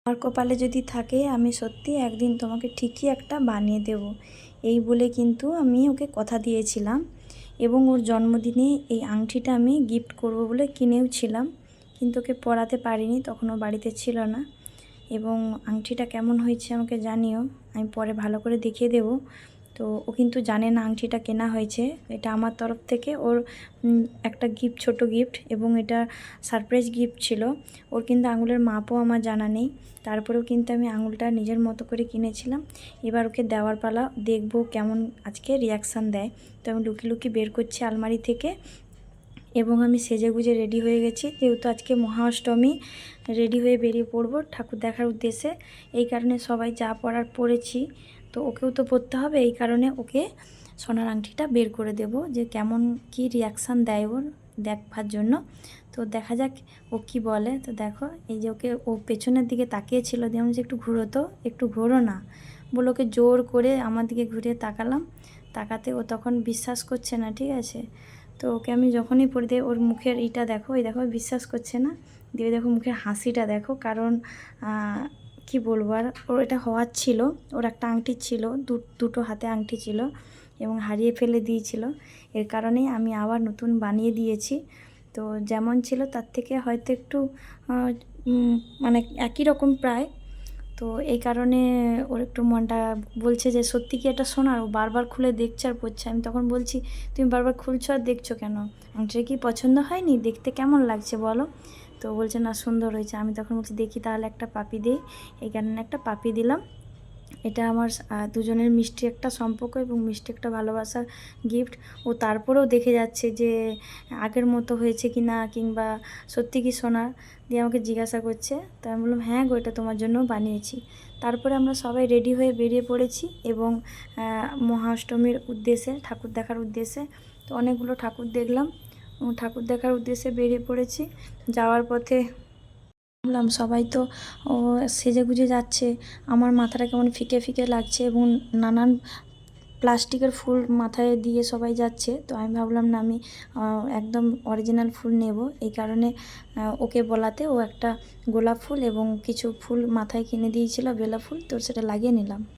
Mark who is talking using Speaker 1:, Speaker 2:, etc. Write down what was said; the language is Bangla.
Speaker 1: আমার কপালে যদি থাকে আমি সত্যি একদিন তোমাকে ঠিকই একটা বানিয়ে দেব, এই বলে কিন্তু আমি ওকে কথা দিয়েছিলাম। এবং ওর জন্মদিনে এই আংটিটা আমি গিফট করব বলে কিনেও ছিলাম, কিন্তু ওকে পরাতে পারিনি, তখন ও বাড়িতে ছিল না। এবং আংটিটা কেমন হয়েছে আমাকে জানিও, আমি পরে ভালো করে দেখিয়ে দেব। তো ও কিন্তু জানে না আংটিটা কেনা হয়েছে, এটা আমার তরফ থেকে ওর একটা গিফট, ছোট গিফট, এবং এটা সারপ্রাইজ গিফট ছিল। ওর কিন্তু আঙুলের মাপও আমার জানা নেই, তারপরেও কিন্তু আমি আঙুলটা নিজের মতো করে কিনেছিলাম। এবার ওকে দেওয়ার পালা, দেখবো কেমন আজকে রিয়াকশান দেয়। তো আমি লুকিয়ে লুকিয়ে বের করছি আলমারি থেকে, এবং আমি সেজে গুজে রেডি হয়ে গেছি, যেহেতু আজকে মহাষ্টমী। রেডি হয়ে বেরিয়ে পড়বো ঠাকুর দেখার উদ্দেশ্যে। এই কারণে সবাই যা পরার পরেছি, তো ওকেও তো পরতে হবে, এই কারণে ওকে সোনার আংটিটা বের করে দেব, যে কেমন কি রিয়াকশান দেয় ওর দেখবার জন্য। তো দেখা যাক ও কি বলে। তো দেখো, এই যে ওকে, ও পেছনের দিকে তাকিয়েছিল, যেমন যে একটু ঘুরো, তো একটু ঘোরো না বলে ওকে জোর করে আমার দিকে ঘুরিয়ে তাকালাম। তাকাতে ও তখন বিশ্বাস করছে না, ঠিক আছে। তো ওকে আমি যখনই পরে দিই, ওর মুখের এইটা দেখো, এই দেখো বিশ্বাস করছে না, দিয়ে দেখো মুখের হাসিটা দেখো। কারণ কি বলবো আর, ওর এটা হওয়ার ছিল, ওর একটা আংটি ছিল, দুটো হাতে আংটি ছিল এবং হারিয়ে ফেলে দিয়েছিল। এর কারণেই আমি আবার নতুন বানিয়ে দিয়েছি। তো যেমন ছিল তার থেকে হয়তো একটু মানে একই রকম প্রায়। তো এই কারণে ওর একটু মনটা বলছে যে সত্যি কি এটা সোনার, ও বারবার খুলে দেখছে আর পড়ছে। আমি তখন বলছি, তুমি বারবার খুলছো আর দেখছো কেন, আংটিটা কি পছন্দ হয়নি, দেখতে কেমন লাগছে বলো। তো বলছে না সুন্দর হয়েছে। আমি তখন বলছি দেখি তাহলে একটা পাপি দিই, এই কারণে একটা পাপি দিলাম। এটা আমার দুজনের মিষ্টি একটা সম্পর্ক এবং মিষ্টি একটা ভালোবাসার গিফট। ও তারপরেও দেখে যাচ্ছে যে আগের মতো হয়েছে কি না, কিংবা সত্যি কি সোনার, দিয়ে আমাকে জিজ্ঞাসা করছে। তো আমি বললাম হ্যাঁ গো, এটা তোমার জন্য বানিয়েছি। তারপরে আমরা সবাই রেডি হয়ে বেরিয়ে পড়েছি, এবং মহাষ্টমীর উদ্দেশ্যে, ঠাকুর দেখার উদ্দেশ্যে। তো অনেকগুলো ঠাকুর দেখলাম এবং ঠাকুর দেখার উদ্দেশ্যে বেরিয়ে পড়েছি। যাওয়ার পথে ভাবলাম সবাই তো সেজে গুজে যাচ্ছে, আমার মাথাটা কেমন ফিকে ফিকে লাগছে, এবং নানান প্লাস্টিকের ফুল মাথায় দিয়ে সবাই যাচ্ছে। তো আমি ভাবলাম না, আমি একদম অরিজিনাল ফুল নেব। এই কারণে ওকে বলাতে ও একটা গোলাপ ফুল এবং কিছু ফুল মাথায় কিনে দিয়েছিল, বেলা ফুল, তো সেটা লাগিয়ে নিলাম।